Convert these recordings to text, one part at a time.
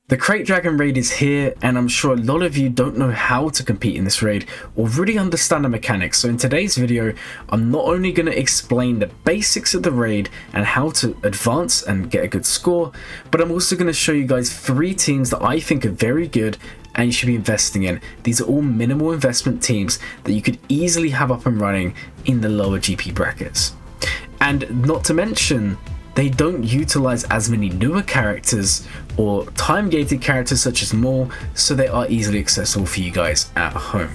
The Krayt Dragon raid is here, and I'm sure a lot of you don't know how to compete in this raid or really understand the mechanics. So in today's video, I'm not only going to explain the basics of the raid and how to advance and get a good score, but I'm also going to show you guys 3 teams that I think are very good and you should be investing in. These are all minimal investment teams that you could easily have up and running in the lower GP brackets. And not to mention, they don't utilize as many newer characters or time-gated characters such as Maul, so they are easily accessible for you guys at home.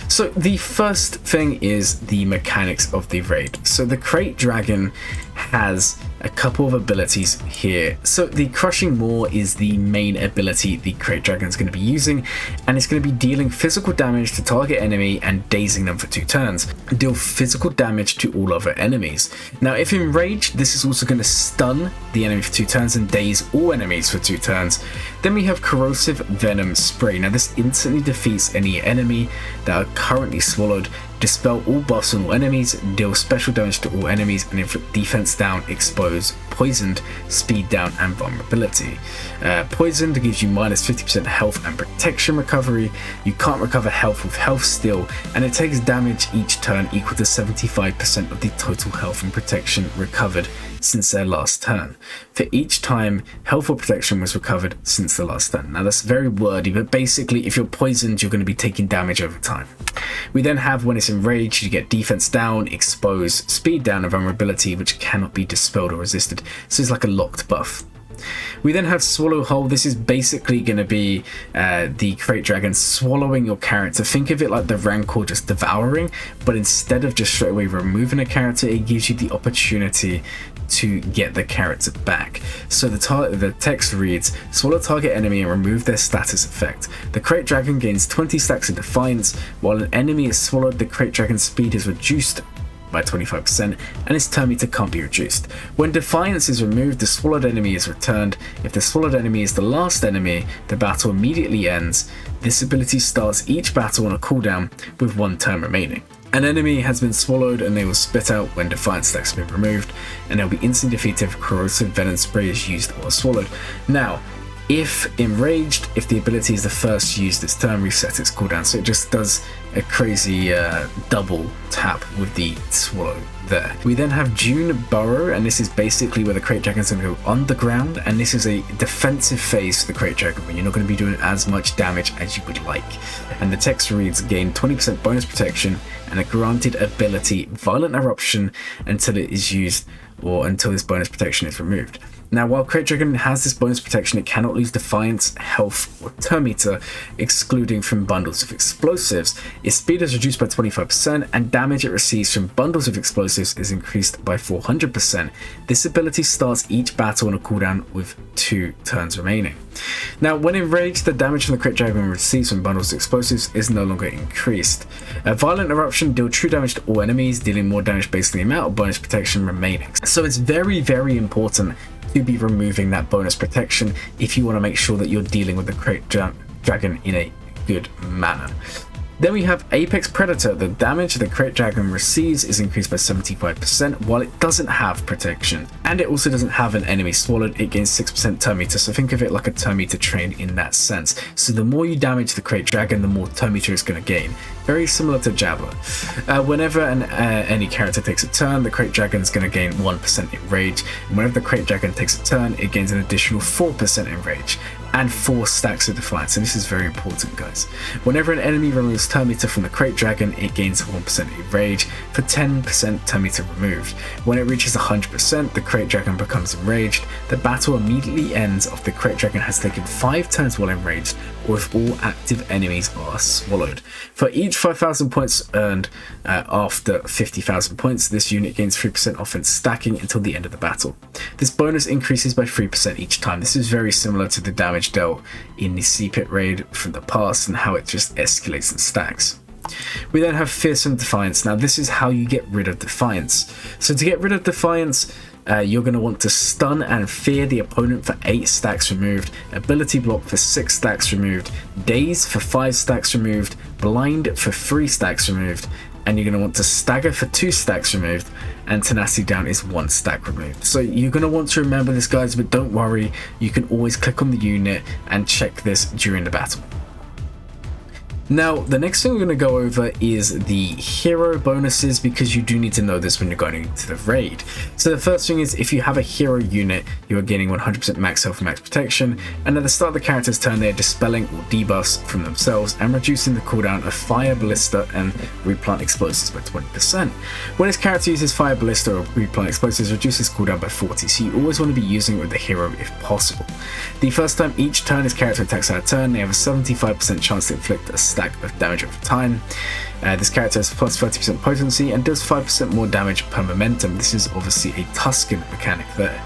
So the first thing is the mechanics of the raid. So the Krayt Dragon has a couple of abilities here. So the Crushing Maw is the main ability the Krayt Dragon is going to be using, and it's going to be dealing physical damage to target enemy and dazing them for 2 turns. Deal physical damage to all other enemies. Now if enraged, this is also going to stun the enemy for 2 turns and daze all enemies for 2 turns. Then we have Corrosive Venom Spray. Now this instantly defeats any enemy that are currently swallowed, dispel all buffs on all enemies, deal special damage to all enemies, and inflict defense down, expose, poisoned, speed down, and vulnerability. Poisoned gives you minus 50% health and protection recovery. You can't recover health with health steal, and it takes damage each turn equal to 75% of the total health and protection recovered since their last turn, for each time health or protection was recovered since the last turn. Now that's very wordy, but basically if you're poisoned, you're going to be taking damage over time. We then have, when it's enraged, you get defense down, expose, speed down, and vulnerability, which cannot be dispelled or resisted. So it's like a locked buff. We then have Swallow Whole. This is basically going to be the Krayt Dragon swallowing your character. Think of it like the Rancor just devouring, but instead of just straight away removing a character, it gives you the opportunity to get the character back. So the text reads, swallow target enemy and remove their status effect. The Krayt Dragon gains 20 stacks of Defiance. While an enemy is swallowed, the Krayt Dragon's speed is reduced by 25% and its turn meter can't be reduced. When Defiance is removed, the swallowed enemy is returned. If the swallowed enemy is the last enemy, the battle immediately ends. This ability starts each battle on a cooldown with 1 turn remaining. An enemy has been swallowed and they will spit out when Defiance stacks have been removed, and they'll be instantly defeated if Corrosive Venom Spray is used or swallowed. Now, if enraged, if the ability is the first used this turn, reset its cooldown, so it just does a crazy double tap with the swallow there. We then have Dune Burrow, and this is basically where the Krayt Dragon is going to go underground, and this is a defensive phase for the Krayt Dragon when you're not going to be doing as much damage as you would like. And the text reads, gain 20% bonus protection and a granted ability Violent Eruption until it is used or until this bonus protection is removed. Now, while Krayt Dragon has this bonus protection, it cannot lose Defiance, health, or turn meter, excluding from bundles of explosives. Its speed is reduced by 25%, and damage it receives from bundles of explosives is increased by 400%. This ability starts each battle on a cooldown with 2 turns remaining. Now, when enraged, the damage from the Krayt Dragon receives from bundles of explosives is no longer increased. A Violent Eruption deals true damage to all enemies, dealing more damage based on the amount of bonus protection remaining. So it's very, very important to be removing that bonus protection if you want to make sure that you're dealing with the Krayt Dragon in a good manner. Then we have Apex Predator. The damage the Krayt Dragon receives is increased by 75% while it doesn't have protection, and it also doesn't have an enemy swallowed. It gains 6% turn meter, so think of it like a turn meter train in that sense. So the more you damage the Krayt Dragon, the more turn meter it's going to gain. Very similar to Javelin. Whenever any character takes a turn, the Krayt Dragon is going to gain 1% in rage, and whenever the Krayt Dragon takes a turn, it gains an additional 4% in rage and 4 stacks of Defiance, and this is very important, guys. Whenever an enemy removes turn meter from the Krayt Dragon, it gains 1% in rage for 10% turn meter removed. When it reaches 100%, the Krayt Dragon becomes enraged. The battle immediately ends if the Krayt Dragon has taken 5 turns while enraged, or if all active enemies are swallowed. For each 5,000 points earned after 50,000 points, this unit gains 3% offense stacking until the end of the battle. This bonus increases by 3% each time. This is very similar to the damage dealt in the Sea-Pit raid from the past and how it just escalates and stacks. We then have Fearsome Defiance. Now this is how you get rid of Defiance. So to get rid of Defiance, you're going to want to stun and fear the opponent for 8 stacks removed, ability block for 6 stacks removed, daze for 5 stacks removed, blind for 3 stacks removed, and you're going to want to stagger for 2 stacks removed, and tenacity down is 1 stack removed. So you're going to want to remember this, guys, but don't worry, you can always click on the unit and check this during the battle. Now, the next thing we're going to go over is the hero bonuses, because you do need to know this when you're going into the raid. So the first thing is, if you have a hero unit, you are gaining 100% max health and max protection, and at the start of the character's turn they are dispelling all debuffs from themselves and reducing the cooldown of fire, ballista and replant explosives by 20%. When this character uses fire, ballista or replant explosives, reduces cooldown by 40, so you always want to be using it with the hero if possible. The first time each turn this character attacks out of turn, they have a 75% chance to inflict a stack of damage over time. This character has plus 30% potency and does 5% more damage per momentum. This is obviously a Tuscan mechanic there.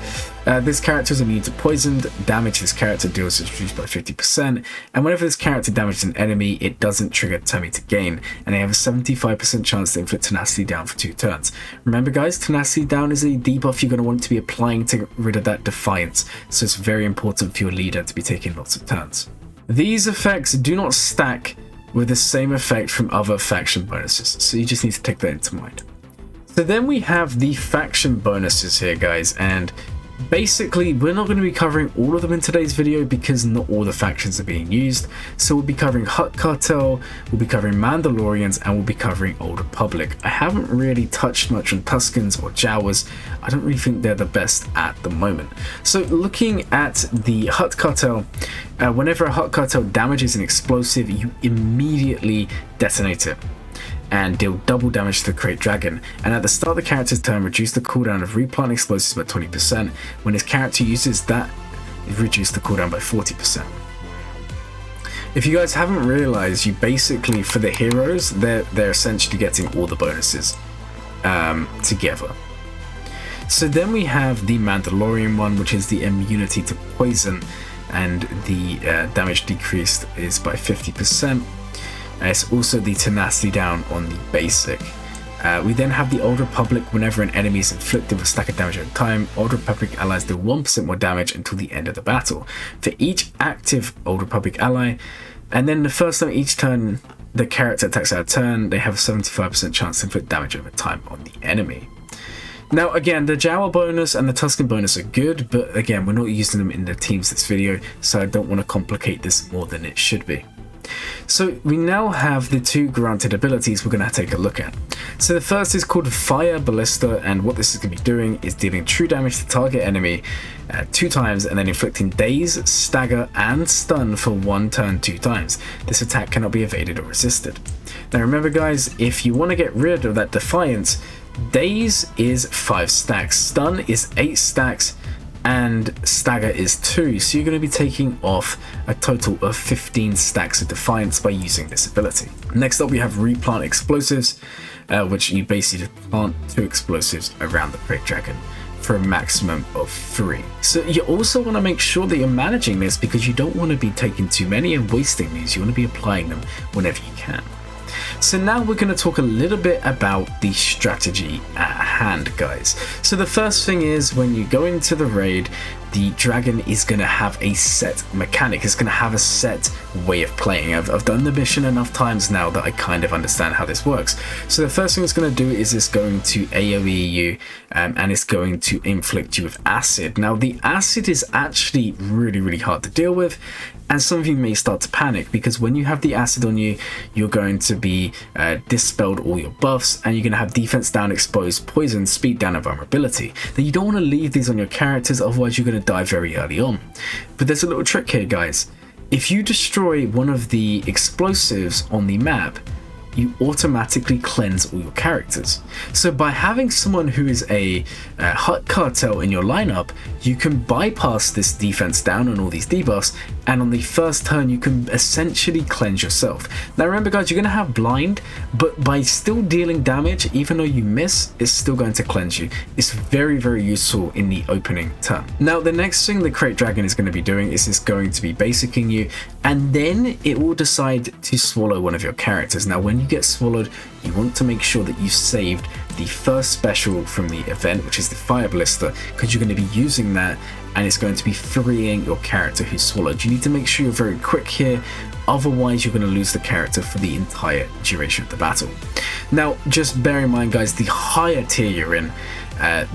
This character is immune to poisoned. Damage this character deals is reduced by 50%, and whenever this character damages an enemy, it doesn't trigger Tummy to gain, and they have a 75% chance to inflict tenacity down for 2 turns. Remember, guys, tenacity down is a debuff you're going to want to be applying to get rid of that defiance, so it's very important for your leader to be taking lots of turns. These effects do not stack with the same effect from other faction bonuses, so you just need to take that into mind. So then we have the faction bonuses here, guys, and basically we're not going to be covering all of them in today's video because not all the factions are being used. So we'll be covering Hutt Cartel, we'll be covering Mandalorians, and we'll be covering Old Republic. I haven't really touched much on Tuscans or Jawas. I don't really think they're the best at the moment. So looking at the Hutt Cartel, whenever a Hutt Cartel damages an explosive, you immediately detonate it and deal double damage to the Krayt dragon, and at the start of the character's turn reduce the cooldown of replant explosives by 20%. When his character uses that, it reduces the cooldown by 40%. If you guys haven't realized, you basically, for the heroes, they're essentially getting all the bonuses together. So then we have the Mandalorian one, which is the immunity to poison, and the damage decreased is by 50%. It's also the tenacity down on the basic. We then have the Old Republic. Whenever an enemy is inflicted with a stack of damage at a time, Old Republic allies do 1% more damage until the end of the battle for each active Old Republic ally, and then the first time each turn the character attacks out of turn, they have a 75% chance to inflict damage over time on the enemy. Now again, the Jawa bonus and the Tuscan bonus are good, but again, we're not using them in the teams this video, so I don't want to complicate this more than it should be. So we now have the 2 granted abilities we're going to take a look at. So the first is called Fire Ballista, and what this is going to be doing is dealing true damage to target enemy 2 times and then inflicting daze, stagger and stun for 1 turn 2 times. This attack cannot be evaded or resisted. Now remember, guys, if you want to get rid of that defiance, daze is 5 stacks, stun is 8 stacks, and stagger is 2, so you're going to be taking off a total of 15 stacks of defiance by using this ability. Next up we have replant explosives, which you basically plant 2 explosives around the Krayt dragon for a maximum of 3. So you also want to make sure that you're managing this, because you don't want to be taking too many and wasting these. You want to be applying them whenever you can. So now we're going to talk a little bit about the strategy at hand, guys. So the first thing is, when you go into the raid, the dragon is going to have a set mechanic. It's going to have a set way of playing. I've done the mission enough times now that I kind of understand how this works. So the first thing it's going to do is it's going to AoE you, and it's going to inflict you with acid. Now the acid is actually really hard to deal with, and some of you may start to panic, because when you have the acid on you, you're going to be dispelled all your buffs, and you're going to have defense down, exposed, poison, speed down, and vulnerability. Now you don't want to leave these on your characters, otherwise you're going to die very early on. But there's a little trick here, guys. If you destroy one of the explosives on the map, you automatically cleanse all your characters. So by having someone who is a Hutt Cartel in your lineup, you can bypass this defense down on all these debuffs, and on the first turn you can essentially cleanse yourself. Now remember, guys, you're going to have blind, but by still dealing damage, even though you miss, it's still going to cleanse you. It's very useful in the opening turn. Now the next thing the Krayt dragon is going to be doing is it's going to be basicing you, and then it will decide to swallow one of your characters. Now when you get swallowed, you want to make sure that you saved the first special from the event, which is the Fire Blister, because you're going to be using that and it's going to be freeing your character who's swallowed. You need to make sure you're very quick here, otherwise you're going to lose the character for the entire duration of the battle. Now, just bear in mind, guys, the higher tier you're in,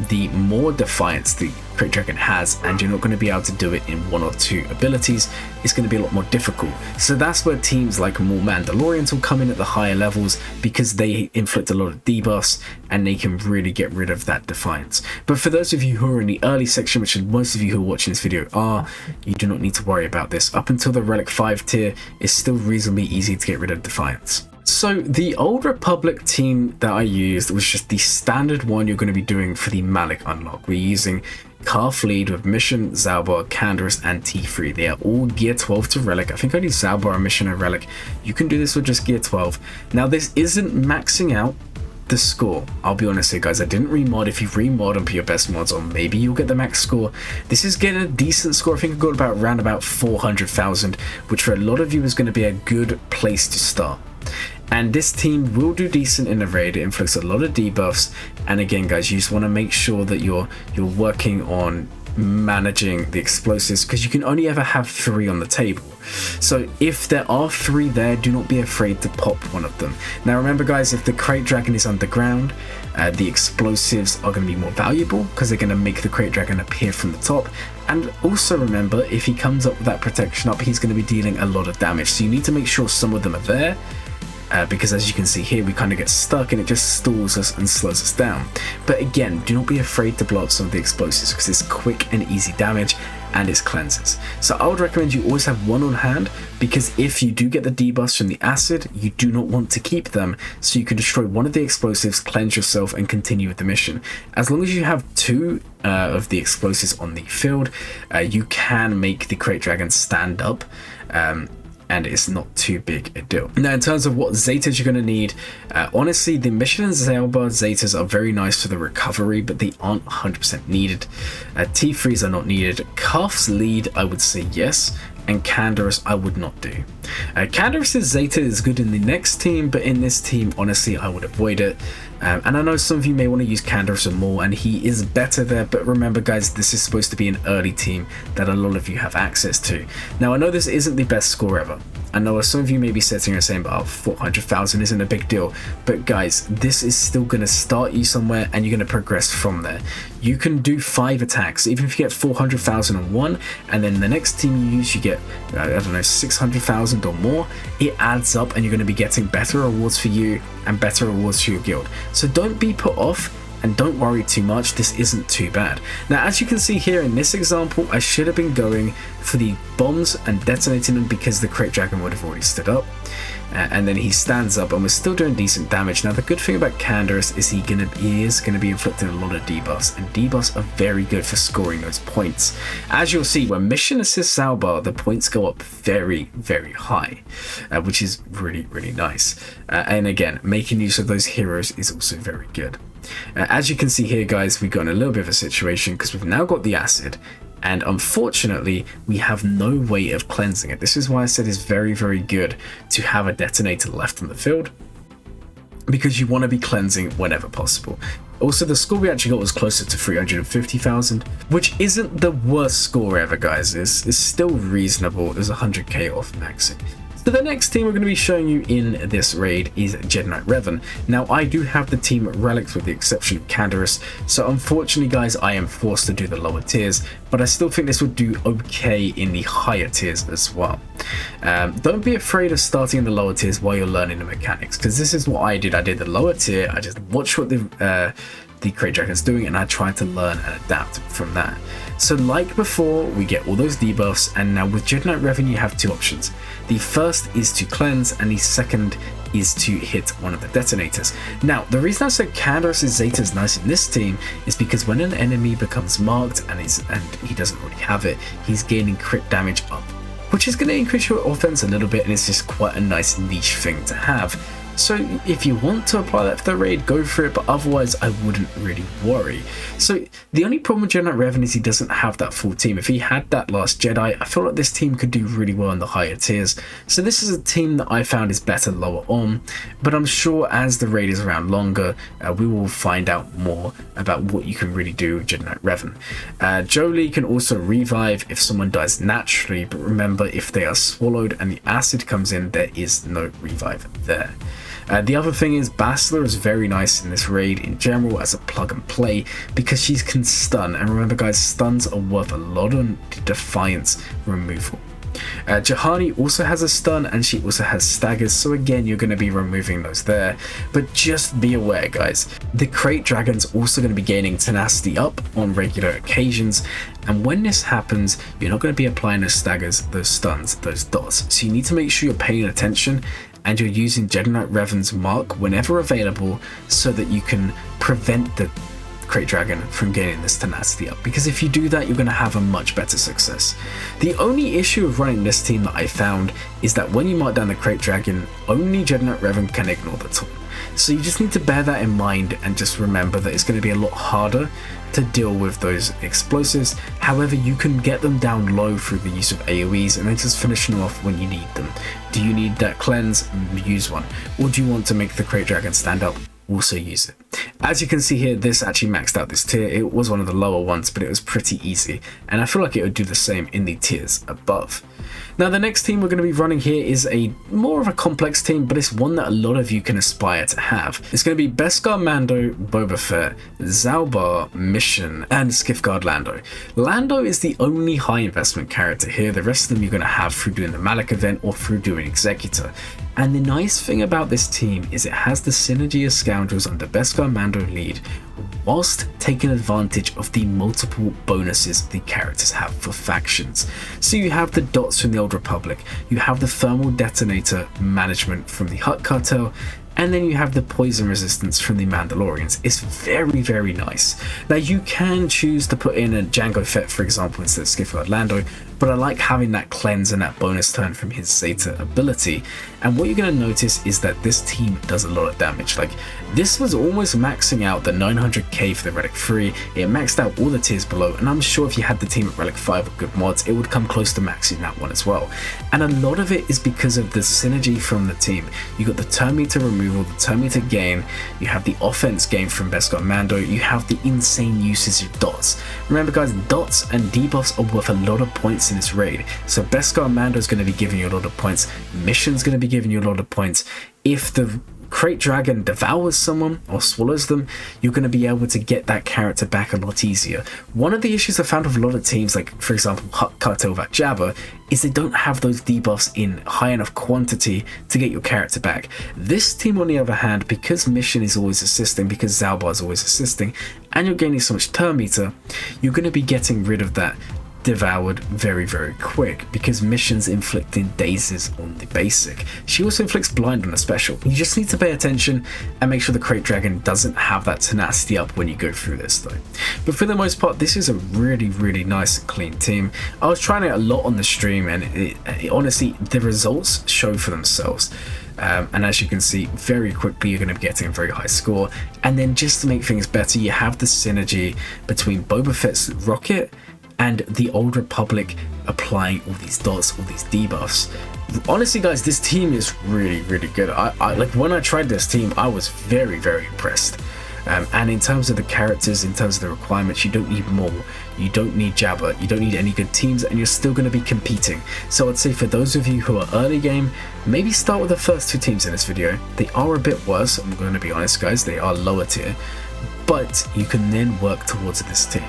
the more defiance the Krayt Dragon has, and you're not going to be able to do it in 1 or 2 abilities. It's going to be a lot more difficult. So that's where teams like more Mandalorians will come in at the higher levels, because they inflict a lot of debuffs and they can really get rid of that defiance. But for those of you who are in the early section, which most of you who are watching this video are, you do not need to worry about this. Up until the Relic 5 tier, it's still reasonably easy to get rid of defiance. So the Old Republic team that I used was just the standard one you're going to be doing for the Malik unlock. We're using Calf Lead with Mission, Zalbar, Canderous, and T3. They are all gear 12 to Relic. I think only Zalbar and Mission are Relic. You can do this with just gear 12. Now, this isn't maxing out the score. I'll be honest here, guys, I didn't remod. If you remod and put your best mods on, maybe you'll get the max score. This is getting a decent score. I think I got around about 400,000, which for a lot of you is going to be a good place to start. And this team will do decent in the raid. It inflicts a lot of debuffs, and again, guys, you just want to make sure that you're working on managing the explosives, because you can only ever have 3 on the table. So if there are 3 there, do not be afraid to pop one of them. Now remember, guys, if the Krayt Dragon is underground, the explosives are going to be more valuable because they're going to make the Krayt Dragon appear from the top. And also remember, if he comes up with that protection up, he's going to be dealing a lot of damage. So you need to make sure some of them are there. Because as you can see here, we kind of get stuck and it just stalls us and slows us down. But again, do not be afraid to blow up some of the explosives, because it's quick and easy damage and it's cleanses. So I would recommend you always have 1 on hand, because if you do get the debuffs from the acid, you do not want to keep them, so you can destroy one of the explosives, cleanse yourself, and continue with the mission. As long as you have 2 of the explosives on the field, you can make the Krayt Dragon stand up, and it's not too big a deal. Now, in terms of what Zetas you're going to need, honestly, the Mission and Zalbar Zetas are very nice for the recovery, but they aren't 100% needed. T3s are not needed. Calf's Lead, I would say yes, and Canderous I would not do. Canderous's Zeta is good in the next team, but in this team, honestly, I would avoid it. And I know some of you may want to use Canderous more, and he is better there, but remember, guys, this is supposed to be an early team that a lot of you have access to. Now, I know this isn't the best score ever. I know some of you may be sitting here saying, oh, 400,000 isn't a big deal, but guys, this is still going to start you somewhere, and you're going to progress from there. You can do 5 attacks, even if you get 400,000 on one, and then the next team you use, you get, I don't know, 600,000 or more. It adds up, and you're going to be getting better rewards for you and better rewards for your guild. So don't be put off, and don't worry too much. This isn't too bad. Now, as you can see here in this example, I should have been going for the bombs and detonating them, because the Krayt Dragon would have already stood up. And then he stands up, and we're still doing decent damage. Now, the good thing about Canderous is he is going to be inflicting a lot of debuffs, and debuffs are very good for scoring those points. As you'll see, when Mission assists Zalbar, the points go up very, very high, which is really, really nice. And again, making use of those heroes is also very good. As you can see here, guys, we've got in a little bit of a situation, because we've now got the acid, and unfortunately we have no way of cleansing it. This is why I said it's very, very good to have a detonator left on the field, because you want to be cleansing whenever possible. Also, the score we actually got was closer to 350,000, which isn't the worst score ever, guys. It's still reasonable. There's 100k off maxing. So the next team we're going to be showing you in this raid is Jedi Knight Revan. Now, I do have the team relics with the exception of Canderous, so unfortunately, guys, I am forced to do the lower tiers, but I still think this would do okay in the higher tiers as well. Don't be afraid of starting in the lower tiers while you're learning the mechanics, because this is what I did. I did the lower tier, I just watched what the Krayt Dragon's doing, and I tried to learn and adapt from that. So like before, we get all those debuffs, and now with Jedi Knight Revan you have 2 options. The first is to cleanse, and the second is to hit one of the detonators. Now, the reason I said Canderous' Zeta is nice in this team is because when an enemy becomes marked and he doesn't already have it, he's gaining crit damage up, which is going to increase your offense a little bit, and it's just quite a nice niche thing to have. So if you want to apply that for the raid, go for it, but otherwise I wouldn't really worry. So the only problem with Jedi Knight Revan is he doesn't have that full team. If he had that Last Jedi, I feel like this team could do really well in the higher tiers. So this is a team that I found is better lower on, but I'm sure as the raid is around longer, we will find out more about what you can really do with Jedi Knight Revan. Jolie can also revive if someone dies naturally, but remember, if they are swallowed and the acid comes in, there is no revive there. The other thing is Bastila is very nice in this raid in general as a plug and play because she can stun, and remember guys, stuns are worth a lot on Defiance removal. Jahani also has a stun and she also has staggers, so again you're going to be removing those there, but just be aware guys, the Krayt Dragon's also going to be gaining tenacity up on regular occasions, and when this happens you're not going to be applying those staggers, those stuns, those dots, so you need to make sure you're paying attention and you're using Jedi Knight Revan's mark whenever available so that you can prevent the Krayt Dragon from gaining this tenacity up, because if you do that you're going to have a much better success. The only issue of running this team that I found is that when you mark down the Krayt Dragon, only Jedi Knight Revan can ignore the taunt. So you just need to bear that in mind and just remember that it's going to be a lot harder to deal with those explosives. However, you can get them down low through the use of AoEs and then just finish them off when you need them. Do you need that cleanse? Use one. Or do you want to make the Krayt Dragon stand up? Also use it. As you can see here, this actually maxed out this tier. It was one of the lower ones, but it was pretty easy, and I feel like it would do the same in the tiers above. Now the next team we're going to be running here is a more of a complex team, but it's one that a lot of you can aspire to have. It's going to be Beskar Mando, Boba Fett, Zalbar, Mission, and Skifgard Lando. Lando is the only high investment character here. The rest of them you're going to have through doing the Malak event or through doing Executor. And the nice thing about this team is it has the synergy of scoundrels under Beskar Mando lead, whilst taking advantage of the multiple bonuses the characters have for factions. So you have the dots from the Old Republic, you have the thermal detonator management from the Hutt Cartel, and then you have the poison resistance from the Mandalorians. It's very, very nice. Now you can choose to put in a Jango Fett, for example, instead of Skifgard Lando, but I like having that cleanse and that bonus turn from his Zeta ability. And what you're going to notice is that this team does a lot of damage. Like, this was almost maxing out the 900k for the Relic 3, it maxed out all the tiers below, and I'm sure if you had the team at Relic 5 with good mods, it would come close to maxing that one as well. And a lot of it is because of the synergy from the team. You got the turn meter removal, the turn meter gain, you have the offense gain from Beskar Mando, you have the insane usage of dots. Remember guys, dots and debuffs are worth a lot of points in this raid, so Beskar Mando is going to be giving you a lot of points, Mission's going to be giving you a lot of points. If the Krayt Dragon devours someone or swallows them, you're going to be able to get that character back a lot easier. One of the issues I found with a lot of teams, like for example Hutt Cartel Vat Jabba, is they don't have those debuffs in high enough quantity to get your character back. This team on the other hand, because Mission is always assisting, because Zalbar is always assisting, and you're gaining so much turn meter, you're going to be getting rid of that devoured very, very quick, because Mission's inflicting dazes on the basic. She also inflicts blind on the special. You just need to pay attention and make sure the Krayt Dragon doesn't have that tenacity up when you go through this though. But for the most part, this is a really, really nice and clean team. I was trying it a lot on the stream, and it honestly, the results show for themselves. And as you can see, very quickly you're going to be getting a very high score. And then just to make things better, you have the synergy between Boba Fett's rocket and the Old Republic applying all these dots, all these debuffs. Honestly guys, this team is really, really good. I like, when I tried this team, I was very, very impressed. And in terms of the characters, in terms of the requirements, you don't need more, you don't need Jabba, you don't need any good teams, and you're still going to be competing. So I'd say for those of you who are early game, maybe start with the first two teams in this video. They are a bit worse, I'm going to be honest guys, they are lower tier, but you can then work towards this team.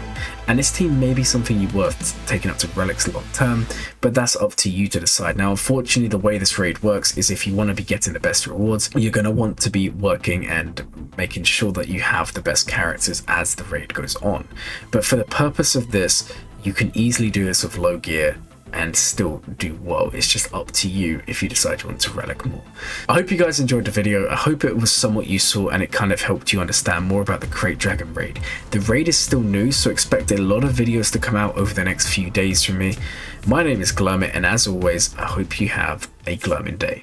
And this team may be something you worth taking up to relics long term, but that's up to you to decide. Now unfortunately, the way this raid works is if you want to be getting the best rewards, you're going to want to be working and making sure that you have the best characters as the raid goes on. But for the purpose of this, you can easily do this with low gear and still do well. It's just up to you if you decide you want to relic more. I hope you guys enjoyed the video. I hope it was somewhat useful and it kind of helped you understand more about the Krayt Dragon raid. The raid is still new, so expect a lot of videos to come out over the next few days from me. My name is Glurmit, and as always, I hope you have a glurming day.